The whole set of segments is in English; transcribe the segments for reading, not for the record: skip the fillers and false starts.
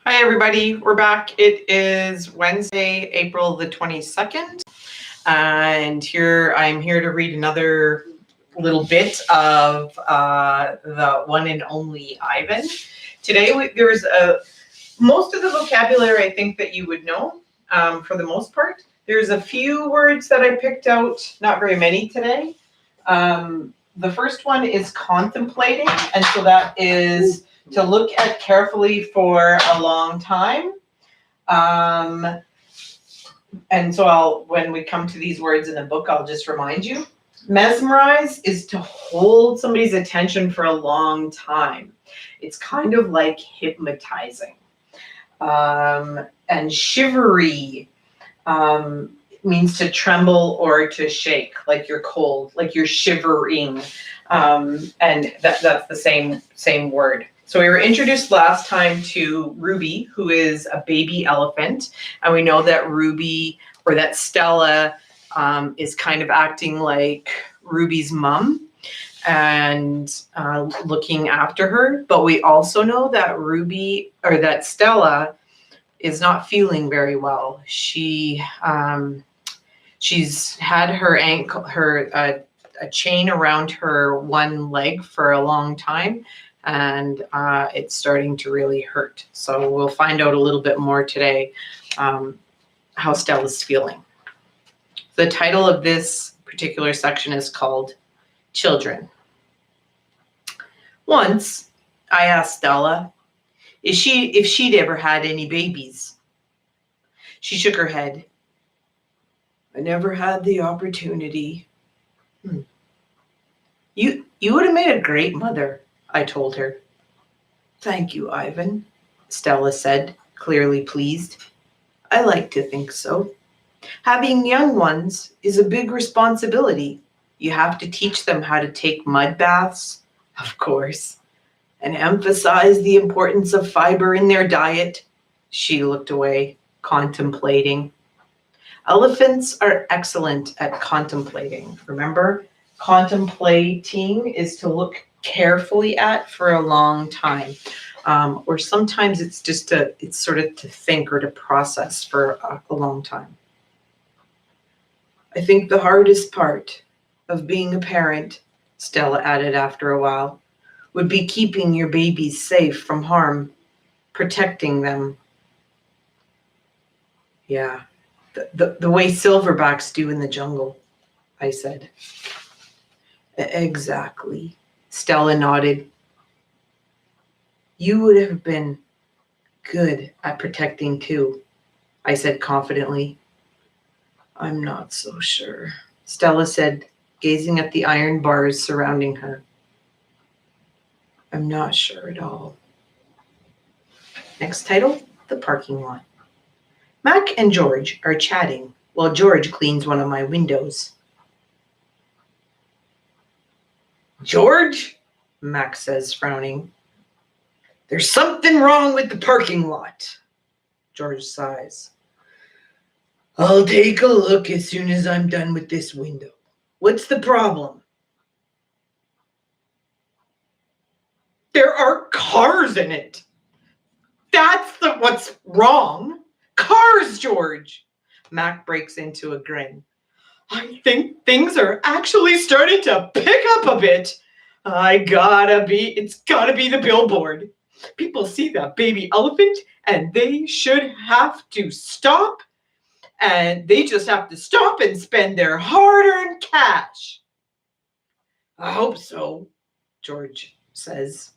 Hi, everybody. We're back. It is Wednesday, April the 22nd. And I'm here to read another little bit of the one and only Ivan. Today, there's most of the vocabulary I think that you would know for the most part. There's a few words that I picked out, not very many today. The first one is contemplating, and so that is to look at carefully for a long time. And so when we come to these words in the book, I'll just remind you. Mesmerize is to hold somebody's attention for a long time. It's kind of like hypnotizing. And shivery means to tremble or to shake, like you're cold, like you're shivering. And that's the same word. So we were introduced last time to Ruby, who is a baby elephant. And we know that Ruby, or that Stella, is kind of acting like Ruby's mom and looking after her. But we also know that that Stella is not feeling very well. She's had her ankle, a chain around her one leg for a long time, and it's starting to really hurt. So we'll find out a little bit more today how Stella's feeling. The title of this particular section is called Children. Once I asked Stella if she'd ever had any babies. She shook her head. I never had the opportunity. You would have made a great mother, I told her. Thank you, Ivan, Stella said, clearly pleased. I like to think so. Having young ones is a big responsibility. You have to teach them how to take mud baths, of course, and emphasize the importance of fiber in their diet. She looked away, contemplating. Elephants are excellent at contemplating. Remember, contemplating is to look carefully at for a long time. Or sometimes it's sort of to think or to process for a long time. I think the hardest part of being a parent, Stella added after a while, would be keeping your babies safe from harm, protecting them. Yeah, the way silverbacks do in the jungle, I said. Exactly, Stella nodded. You would have been good at protecting too, I said confidently. I'm not so sure, Stella said, gazing at the iron bars surrounding her. I'm not sure at all. Next title, The Parking Lot. Mac and George are chatting while George cleans one of my windows. George, Mac says, frowning. There's something wrong with the parking lot, George sighs. I'll take a look as soon as I'm done with this window. What's the problem? There are cars in it. That's what's wrong. Cars, George. Mac breaks into a grin. I think things are actually starting to pick up a bit. It's gotta be the billboard. People see that baby elephant and they should have to stop. And they just have to stop and spend their hard-earned cash. I hope so, George says.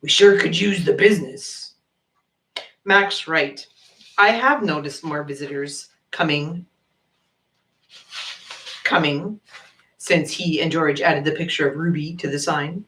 We sure could use the business. Mac's right. I have noticed more visitors coming since he and George added the picture of Ruby to the sign.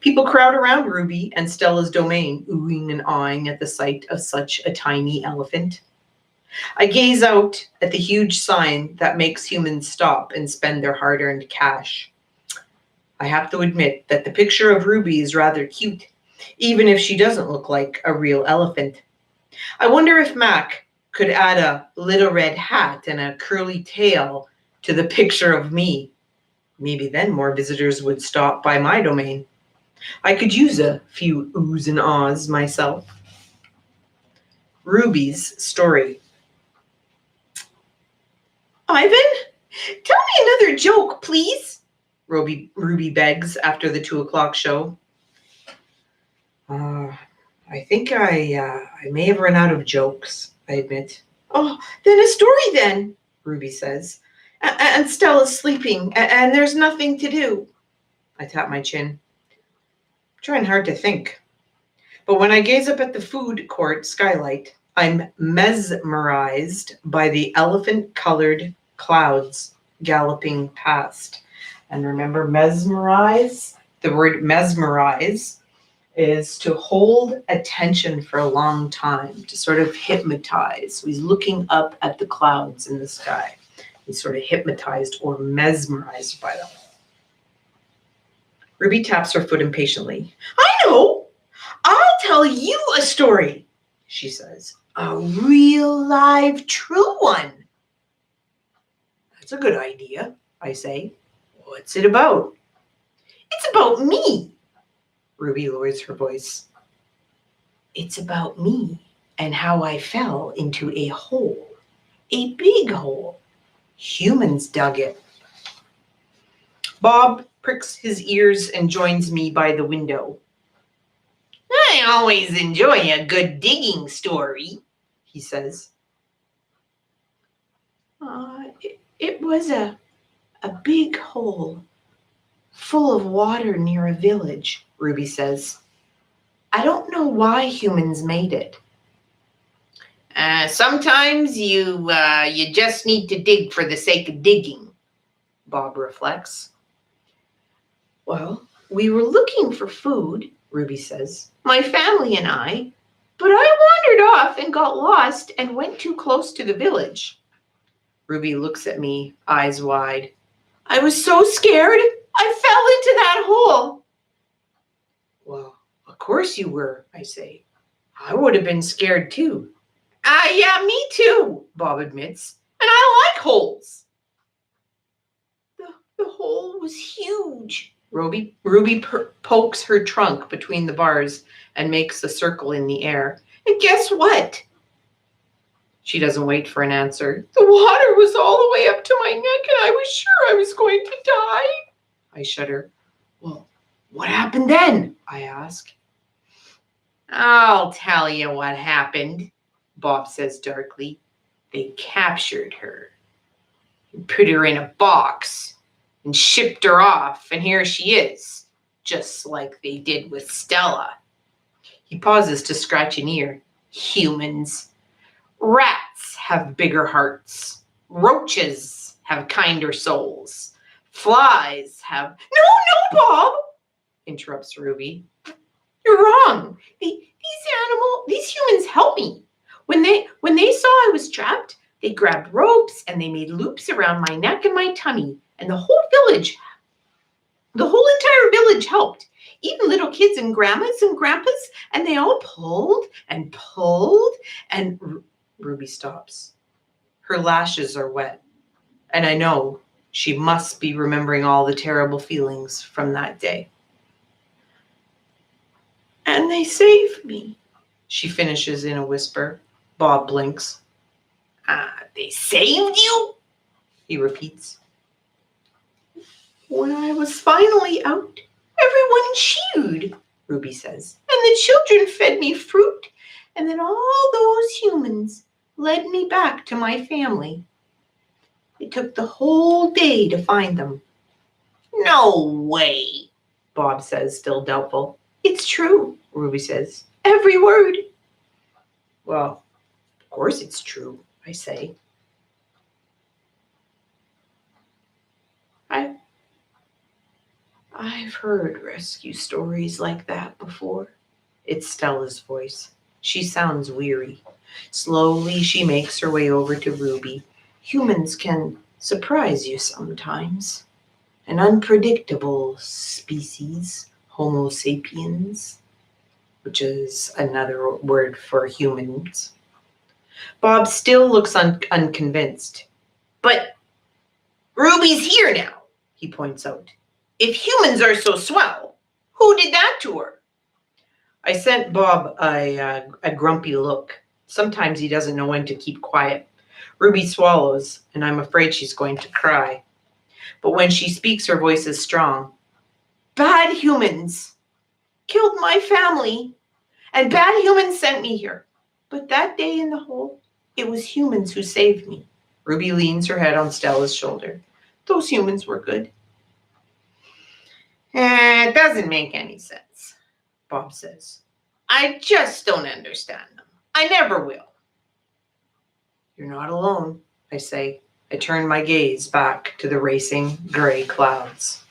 People crowd around Ruby and Stella's domain, oohing and awing at the sight of such a tiny elephant. I gaze out at the huge sign that makes humans stop and spend their hard-earned cash. I have to admit that the picture of Ruby is rather cute, even if she doesn't look like a real elephant. I wonder if Mac could add a little red hat and a curly tail to the picture of me. Maybe then more visitors would stop by my domain. I could use a few oohs and ahs myself. Ruby's story. Ivan, tell me another joke, please, Ruby begs after the 2 o'clock show. I think I may have run out of jokes, I admit. Oh, then a story then, Ruby says. And Stella's sleeping, and there's nothing to do. I tap my chin. I'm trying hard to think. But when I gaze up at the food court skylight, I'm mesmerized by the elephant-colored clouds galloping past. And remember, mesmerize? The word mesmerize is to hold attention for a long time, to sort of hypnotize. So he's looking up at the clouds in the sky. He's sort of hypnotized or mesmerized by them. Ruby taps her foot impatiently. I know! I'll tell you a story, she says. A real, live, true one. That's a good idea, I say. What's it about? It's about me. Ruby lowers her voice. It's about me and how I fell into a hole. A big hole. Humans dug it. Bob pricks his ears and joins me by the window. I always enjoy a good digging story, he says. It was a big hole full of water near a village, Ruby says. I don't know why humans made it. Sometimes you just need to dig for the sake of digging, Bob reflects. Well, we were looking for food, Ruby says, my family and I, but I wandered off and got lost and went too close to the village. Ruby looks at me, eyes wide. I was so scared, I fell into that hole. Well, of course you were, I say. I would have been scared too. Yeah, me too, Bob admits. And I like holes. The hole was huge. Ruby pokes her trunk between the bars and makes a circle in the air. And guess what? She doesn't wait for an answer. The water was all the way up to my neck and I was sure I was going to die. I shudder. Well, what happened then? I ask. I'll tell you what happened, Bob says darkly. They captured her and put her in a box and shipped her off, and here she is, just like they did with Stella. He pauses to scratch an ear. Humans. Rats have bigger hearts. Roaches have kinder souls. Flies have... No, Bob, interrupts Ruby. You're wrong. These humans helped me. When they saw I was trapped, they grabbed ropes and they made loops around my neck and my tummy. And the whole entire village helped. Even little kids and grandmas and grandpas. And they all pulled and pulled. And Ruby stops. Her lashes are wet. And I know she must be remembering all the terrible feelings from that day. And they me, she finishes in a whisper. Bob blinks. They saved you? He repeats. When I was finally out, everyone cheered, Ruby says. And the children fed me fruit. And then all those humans led me back to my family. It took the whole day to find them. No way, Bob says, still doubtful. It's true, Ruby says. Every word. Well, of course it's true, I say. I've heard rescue stories like that before. It's Stella's voice. She sounds weary. Slowly, she makes her way over to Ruby. Humans can surprise you sometimes. An unpredictable species, Homo sapiens, which is another word for humans. Bob still looks unconvinced. But Ruby's here now, he points out. If humans are so swell, who did that to her? I sent Bob a grumpy look. Sometimes he doesn't know when to keep quiet. Ruby swallows, and I'm afraid she's going to cry. But when she speaks, her voice is strong. Bad humans killed my family, and bad humans sent me here. But that day in the hole, it was humans who saved me. Ruby leans her head on Stella's shoulder. Those humans were good. It doesn't make any sense, Bob says. I just don't understand them. I never will. You're not alone, I say. I turn my gaze back to the racing gray clouds.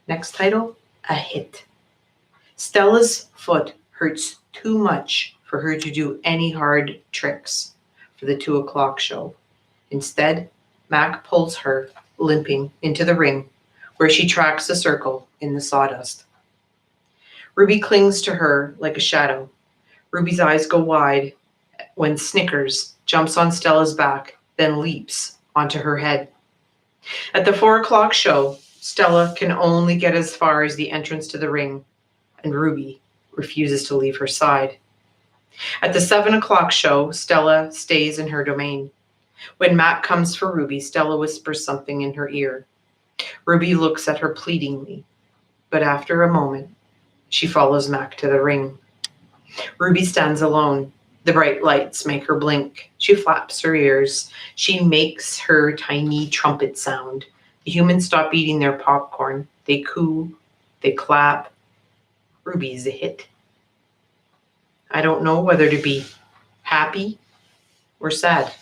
Next title, A Hit. Stella's foot hurts too much for her to do any hard tricks for the 2:00 show. Instead, Mac pulls her, limping, into the ring, where she tracks a circle in the sawdust. Ruby clings to her like a shadow. Ruby's eyes go wide when Snickers jumps on Stella's back, then leaps onto her head. At the 4:00 show, Stella can only get as far as the entrance to the ring, and Ruby refuses to leave her side. At the 7:00 show, Stella stays in her domain. When Mac comes for Ruby, Stella whispers something in her ear. Ruby looks at her pleadingly, but after a moment, she follows Mac to the ring. Ruby stands alone. The bright lights make her blink. She flaps her ears. She makes her tiny trumpet sound. The humans stop eating their popcorn. They coo. They clap. Ruby's a hit. I don't know whether to be happy or sad.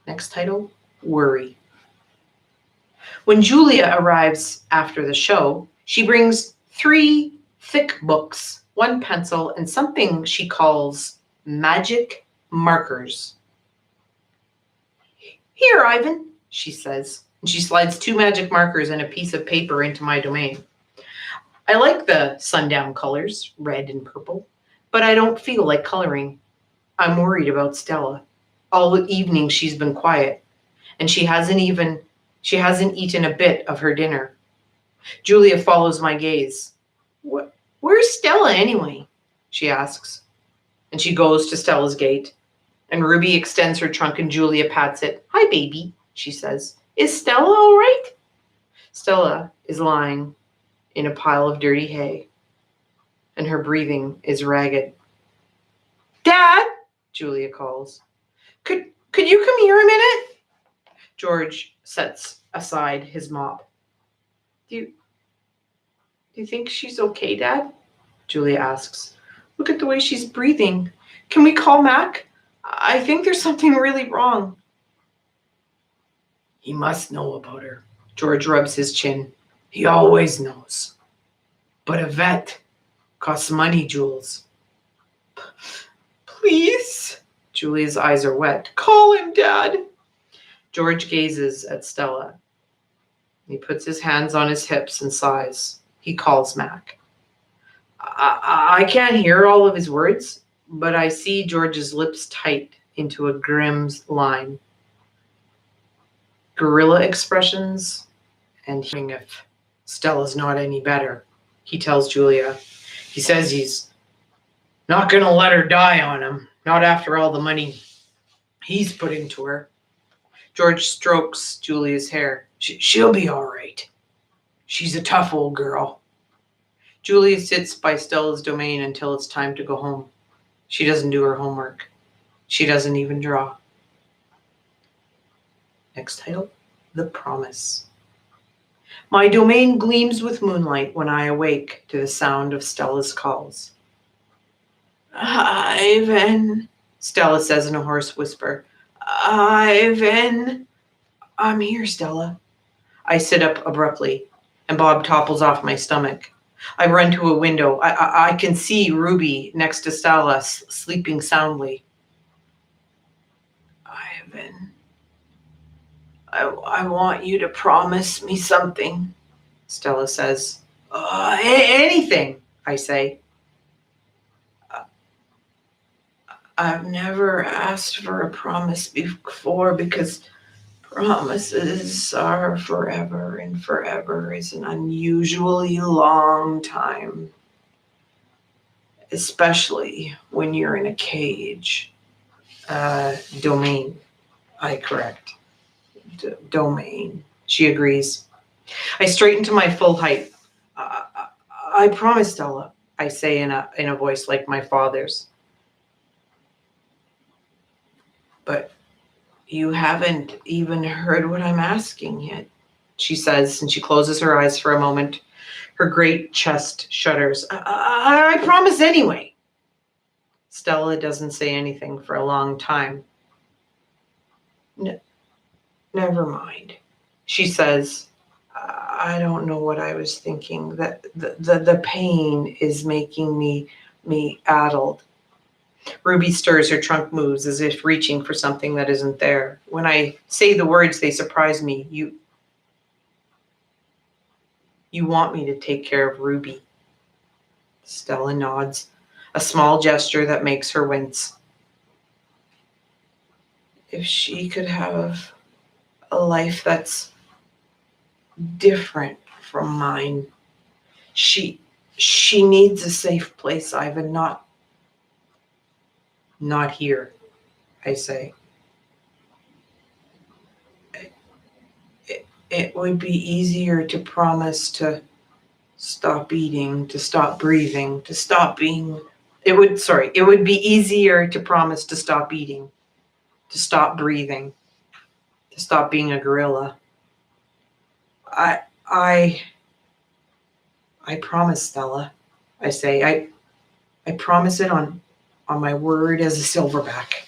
Next title, Worry. When Julia arrives after the show, she brings 3 thick books, 1 pencil, and something she calls magic markers. Here, Ivan, she says, and she slides 2 magic markers and a piece of paper into my domain. I like the sundown colors, red and purple, but I don't feel like coloring. I'm worried about Stella. All evening she's been quiet, and she hasn't eaten a bit of her dinner. Julia follows my gaze. Where's Stella anyway? She asks, and she goes to Stella's gate. And Ruby extends her trunk and Julia pats it. Hi, baby, she says. Is Stella all right? Stella is lying in a pile of dirty hay, and her breathing is ragged. Dad, Julia calls. Could you come here a minute? George sets aside his mop. Do you think she's okay, Dad? Julia asks. Look at the way she's breathing. Can we call Mac? I think there's something really wrong. He must know about her. George rubs his chin. He always knows. But a vet costs money, Jules. Please? Julia's eyes are wet. Call him, Dad. George gazes at Stella. He puts his hands on his hips and sighs. He calls Mac. I can't hear all of his words, but I see George's lips tight into a grim line. Gorilla expressions, and if Stella's not any better, he tells Julia. He says he's not going to let her die on him, not after all the money he's put into her. George strokes Julia's hair. She'll be all right. She's a tough old girl. Julia sits by Stella's domain until it's time to go home. She doesn't do her homework. She doesn't even draw. Next title, The Promise. My domain gleams with moonlight when I awake to the sound of Stella's calls. Ivan, Stella says in a hoarse whisper. Ivan. I'm here, Stella. I sit up abruptly, and Bob topples off my stomach. I run to a window. I can see Ruby next to Stella, sleeping soundly. Ivan, I want you to promise me something, Stella says. Anything, I say. I've never asked for a promise before because promises are forever, and forever is an unusually long time. especially when you're in a cage. Domain, I correct. Domain. She agrees. I straighten to my full height. I promise, Stella, I say in a voice like my father's. But you haven't even heard what I'm asking yet, she says, and she closes her eyes for a moment. Her great chest shudders. I promise anyway. Stella doesn't say anything for a long time. Never mind, she says. I don't know what I was thinking. That the pain is making me addled. Ruby stirs, her trunk moves as if reaching for something that isn't there. When I say the words, they surprise me. You want me to take care of Ruby? Stella nods, a small gesture that makes her wince. If she could have a life that's different from mine, she needs a safe place, Ivan, not here, I say. It would be easier to promise to stop eating, to stop breathing, to stop being. It would be easier to promise to stop eating, to stop breathing, to stop being a gorilla. I promise, Stella, I say. I promise it on my word as a silverback.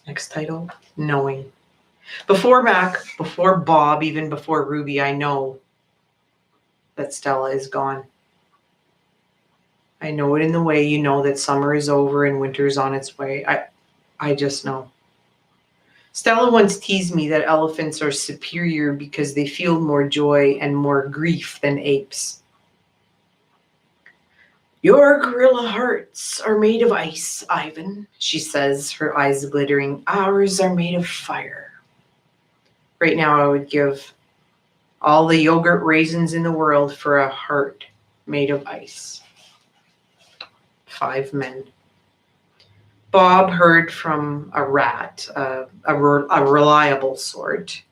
Next title, Knowing. Before Mac, before Bob, even before Ruby, I know that Stella is gone. I know it in the way you know that summer is over and winter's on its way. I just know. Stella once teased me that elephants are superior because they feel more joy and more grief than apes. Your gorilla hearts are made of ice, Ivan, she says, her eyes glittering. Ours are made of fire. Right now I would give all the yogurt raisins in the world for a heart made of ice. 5 men. Bob heard from a rat, a reliable sort,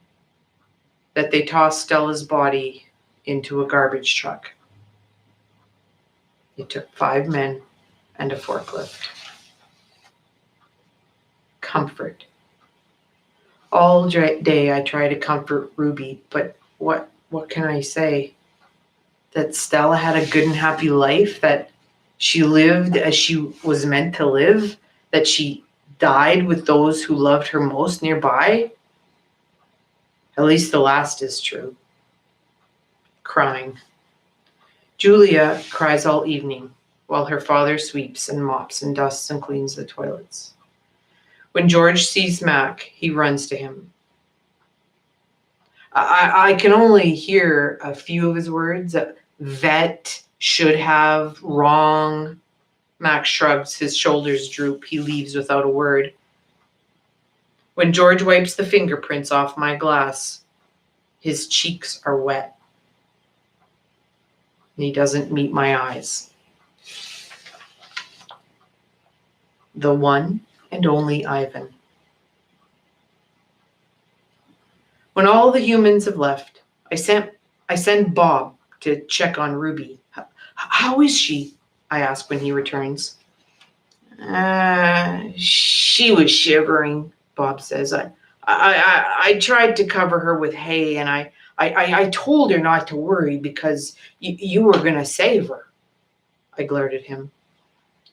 that they tossed Stella's body into a garbage truck. It took 5 men and a forklift. Comfort. All day I try to comfort Ruby, but what can I say? That Stella had a good and happy life, that she lived as she was meant to live, that she died with those who loved her most nearby? At least the last is true. Crying. Julia cries all evening while her father sweeps and mops and dusts and cleans the toilets. When George sees Mac, he runs to him. I can only hear a few of his words. Vet, should have, wrong. Mac shrugs, his shoulders droop. He leaves without a word. When George wipes the fingerprints off my glass, his cheeks are wet. And he doesn't meet my eyes. The one and only Ivan. When all the humans have left, I send Bob to check on Ruby. How is she? I ask when he returns. She was shivering, Bob says. I tried to cover her with hay, and I told her not to worry because you were going to save her. I glared at him.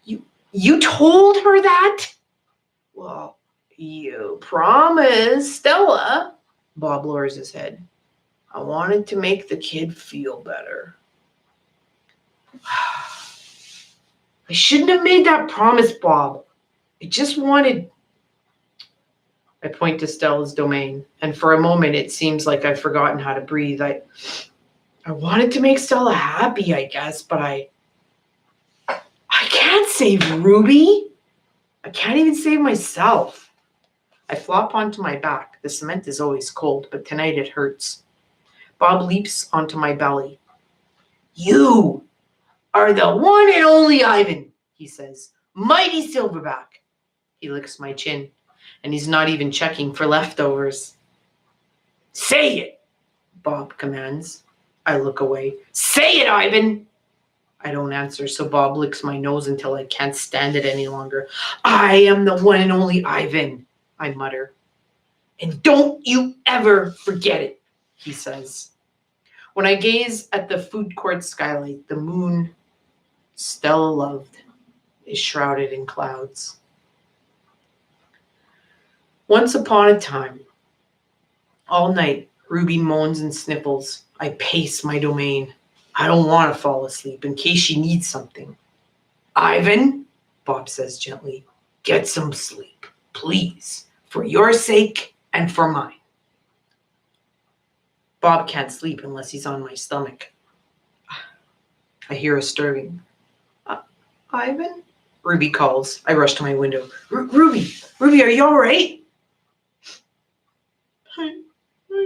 You told her that? Well, you promised Stella. Bob lowers his head. I wanted to make the kid feel better. I shouldn't have made that promise, Bob. I just wanted... I point to Stella's domain, and for a moment it seems like I've forgotten how to breathe. I wanted to make Stella happy, I guess, but I can't save Ruby. I can't even save myself. I flop onto my back. The cement is always cold, but tonight it hurts. Bob leaps onto my belly. You are the one and only Ivan, he says. Mighty Silverback. He licks my chin, and he's not even checking for leftovers. Say it, Bob commands. I look away. Say it, Ivan! I don't answer, so Bob licks my nose until I can't stand it any longer. I am the one and only Ivan, I mutter. And don't you ever forget it, he says. When I gaze at the food court skylight, the moon Stella loved is shrouded in clouds. Once upon a time, all night, Ruby moans and sniffles. I pace my domain. I don't want to fall asleep in case she needs something. Ivan, Bob says gently, get some sleep, please, for your sake and for mine. Bob can't sleep unless he's on my stomach. I hear a stirring. Ivan? Ruby calls. I rush to my window. Ruby, are you all right? I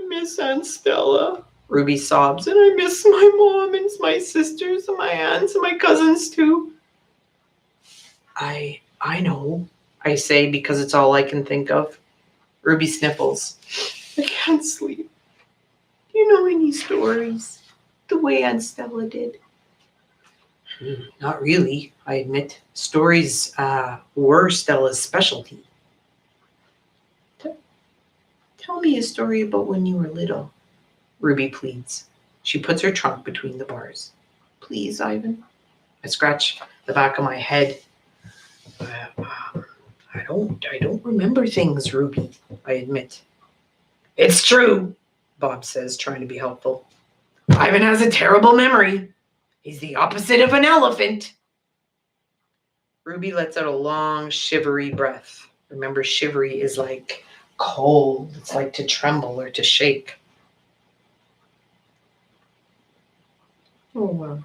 miss Aunt Stella. Ruby sobs, and I miss my mom and my sisters and my aunts and my cousins too. I know, I say because it's all I can think of. Ruby sniffles. I can't sleep. Do you know any stories? The way Aunt Stella did? Not really, I admit. Stories were Stella's specialty. Tell me a story about when you were little, Ruby pleads. She puts her trunk between the bars. Please, Ivan. I scratch the back of my head. I don't remember things, Ruby, I admit. It's true, Bob says, trying to be helpful. Ivan has a terrible memory. He's the opposite of an elephant. Ruby lets out a long, shivery breath. Remember, shivery is like cold. It's like to tremble or to shake. Oh, well.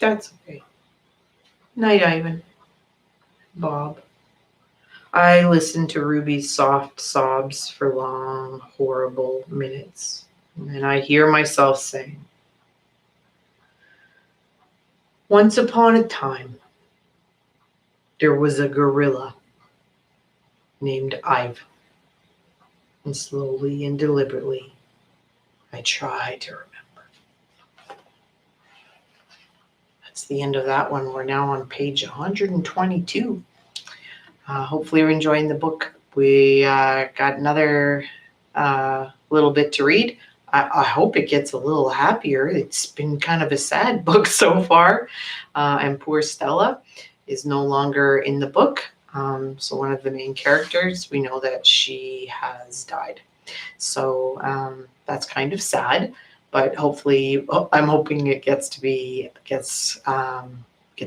That's okay. Night, Ivan. Bob. I listen to Ruby's soft sobs for long, horrible minutes. And I hear myself saying, once upon a time, there was a gorilla named Ivan. And slowly and deliberately, I try to remember. That's the end of that one. We're now on page 122. Hopefully you're enjoying the book. We got another little bit to read. I hope it gets a little happier. It's been kind of a sad book so far. And poor Stella is no longer in the book. So one of the main characters, we know that she has died. So that's kind of sad. But hopefully, I'm hoping it gets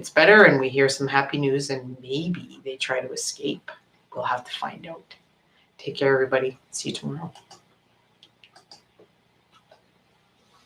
better and we hear some happy news and maybe they try to escape. We'll have to find out. Take care, everybody. See you tomorrow.